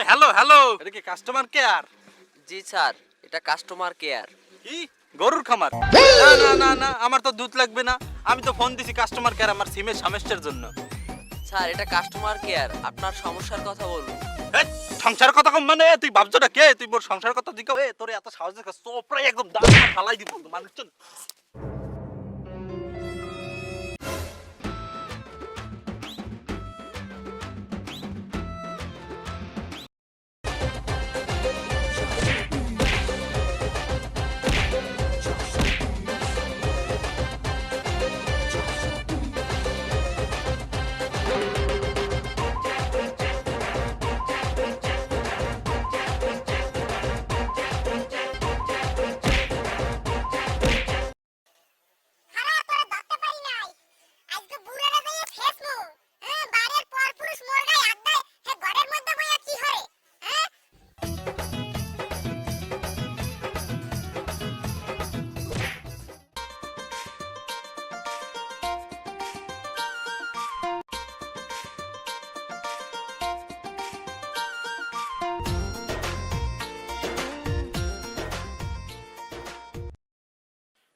Hello hello, এটা কি customer care? জি sir, এটা কাস্টমার কেয়ার। কি গরুর খামার? না না না না, আমার তো দুধ লাগবে না। আমি তো ফোন দিছি কাস্টমার কেয়ার আমার সিমের সমস্যার জন্য। স্যার, এটা কাস্টমার কেয়ার, আপনার সমস্যার কথা বলুন। এই, সংসার কথা কম মানে তুই ভাবছটা কে? তুই মোর সংসার কথা দিকে তোরে এত সাহসের কাছে চোপড়াই একদম দাঁত ফালাই দিব মানুষজন।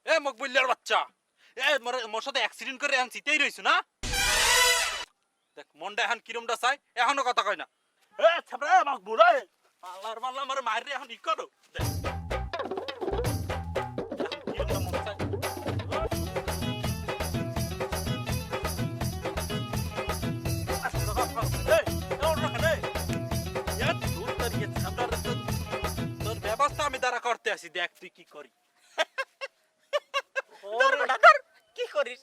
এ মকবুলিয়ার বাচ্চা, এ মোর সাথে অ্যাক্সিডেন্ট করে এখন জিতেই রইছ না? দেখ মনটা এখন কিরমটা চাই, এখনো কথা কয় না। এ ছাবড়া মকবুল, এ আল্লাহর মাল্লা আমার মাইরে এখন ই করো। দেখ কিরমটা মন চায়। তোর ব্যবস্থা আমি দ্বারা করতে আসি, দেখ তুই কি করি। কি করিস?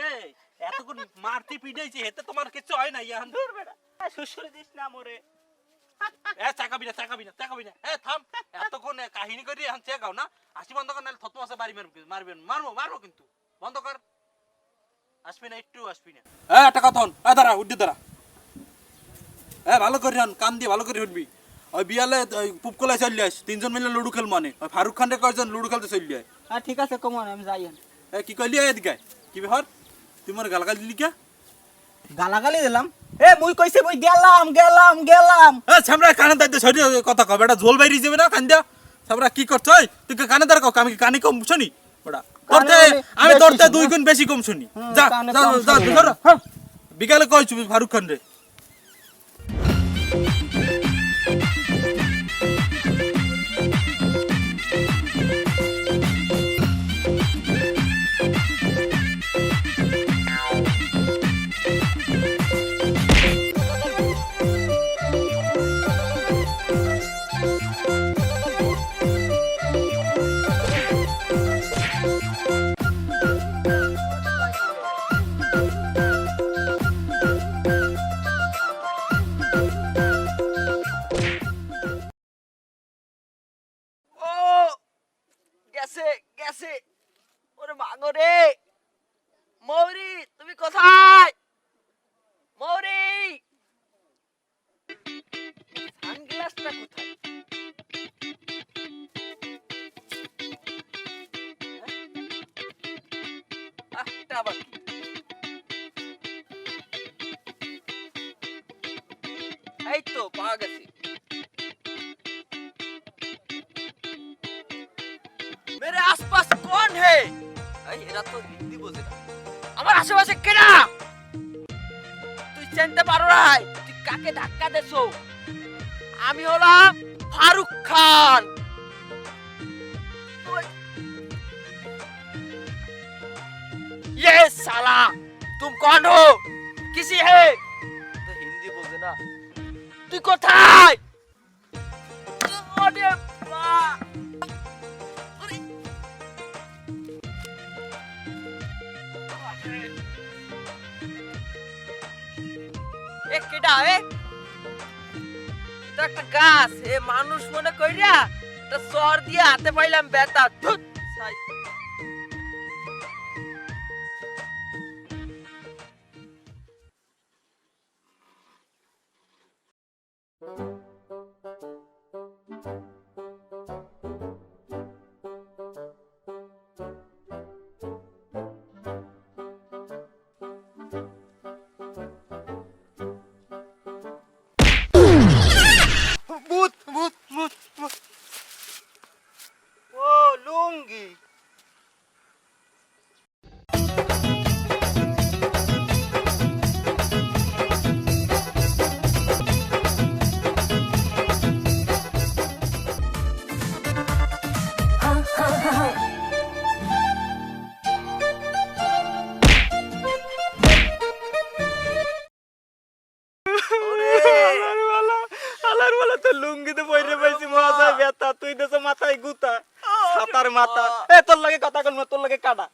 এই এতক্ষণ মারতে পিটাইছি, হেতে তোমার কিছু হয় না। ইয়ান দূর বেটা, শ্বশুর দিস না মোরে। এ চাকাবি না, চাকাবি না, চাকাবি না। এ থাম, এতক্ষণ কাহিনী করি এখন চেকাও না। হাসি বন্ধ কর, নাহলে থতু আছে বাড়ি মারবেন, মারবো মারবো কিন্তু। বন্ধ কর, আসবি না, একটু আসবি না। একটা কথা হন, দাঁড়া উঠি দাঁড়া। ভালো করে হন, কান দিয়ে ভালো করে উঠবি। ওই বিয়ালে পুপকলায় চললে আস, 3 জন মিলে লুডু খেল মানে। ওই ফারুক খানরে কয়জন লুডু খেলতে চললে আয়। হ্যাঁ ঠিক আছে, কমন আমি যাই। কি কইলি এদিকে? কি ব্যাপার? তুই মোর গালাগালি দিলি কে? গালাগালি দিলাম? এ মুই কইছে মুই গেলাম গেলাম গেলাম। এ ছামরা কানে দাইতে সরি কথা কও বেটা, জল বাইরে যাবে না কান দিয়া। ছামরা কি করছ? ওই তুই কানে দাঁড়া কও, আমি কি কানে কম শুনি বেটা? করতে আমি তোরতে 2 গুণ বেশি কম শুনি। যা যা যা ধর। বিকালে কইছ ফারুক খান রে। ও গেছে গেছে, ওরে মাগো রে। মৌরি, তুমি কোথায়? মৌরি, সানগ্লাসটা কোথায়? একটা আবার কি? এই তো পাওয়া গেছে। मेरे आसपास कौन है? এরা তো হিন্দি বোঝে না। আমার আশেপাশে কেডা? তুই চিনতে পারো না? তুই কাকে ধাক্কা দেছো? আমি হলাম ফারুক খান। ये साला तुम कौन हो? किसी है? तो हिंदी বোঝে না। তুই কোথায়? ওরে বাবা, কেডা? এটা একটা গাছ, এ মানুষ মনে কইরা একটা চর দিয়ে হাতে পাইলাম ব্যথা। ধুৎ, ছাই। আলার বলা তো লুঙ্গিতে পইরে পাইছি মাথায় ব্যথা তুই দেছো মাথায় গুতা ছাতার মাথা এ তোর লাগে কথা কল তোর লাগে কাটা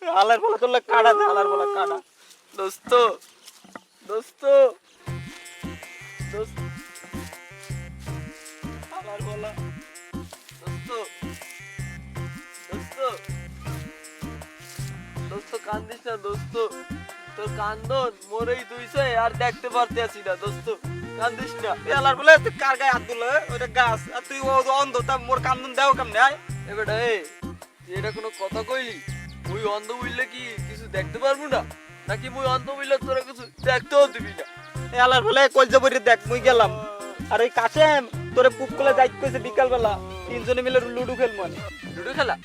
আলার বলা তোর লাগে কাটা আলার বলা কাটা দোস্ত দোস্ত দোস্ত আলার বলা দোস্ত দোস্ত দোস্ত কান্দিস না দোস্ত, তোর কান্দন মোরেই দুইছে আর দেখতে পারতে আছি না দোস্ত, কান্দিস না। এ আলার বলা তুই কার গায়ে হাত দিল ওটা গাছ আর তুই ও অন্ধ তা মোর কান্দন দেও কেমনে আয় এবারে এটা কোনো কথা কইলি? মুই অন্ধ বললে কি কিছু দেখতে পারবো না নাকি মুই অন্ধ বললে তোরা কিছু দেখতেও দিবি না? এ আলার বলা কই যাব রে দেখ মুই গেলাম আর ওই কাশেম তোরে পুপ কোলে যাইতে কইছে বিকাল বেলা তিনজনে মিলে লুডু খেলবো মানে লুডো খেলা?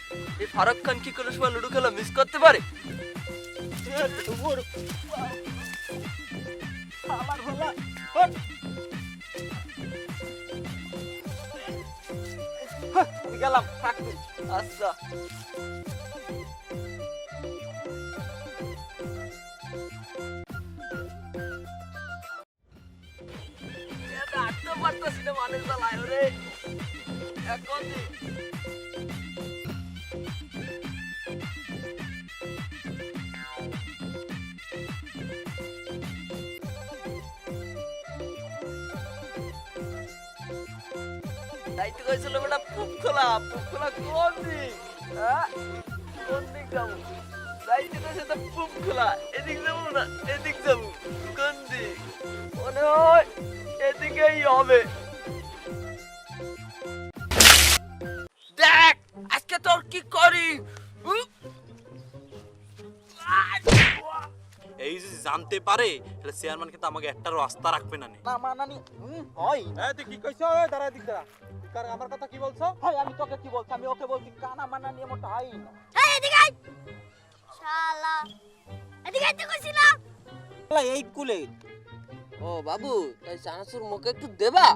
এই ফারুক খান কি কোনো সময় লুডো খেলা মিস করতে পারে? আমার বলা আমি গেলাম থাক তুই। আচ্ছা হাঁটতে পারতেছি না মানুষ জ্বালায় রে এখন যাইতে কইছিল বেটা পুপ খোলা কোন দিক? হ্যাঁ কোন দিক যাবো? যাইতে কইছে তো পুপ খোলা, এদিক যাবো না এদিক যাবো, কোন দিক? মনে হয় এদিকেই হবে। দেখ আজকে তোর কি করি। এই যদি জানতে পারে তাহলে চেয়ারম্যান কিন্তু আমাকে একটা রাস্তা রাখবে না। না মানানি হয় তুই কি কইছো? দাঁড়া দিক দাঁড়া, কার আমার কথা কি বলছো? হয় আমি তোকে কি বলছি আমি ওকে বলছি কানা মানানি এমনটা হয় না এই এদিকে আয় শালা এদিকে আইতে কইছিলাম এই কুলে ও বাবু তাই চানাচুর মুখে একটু দেবা?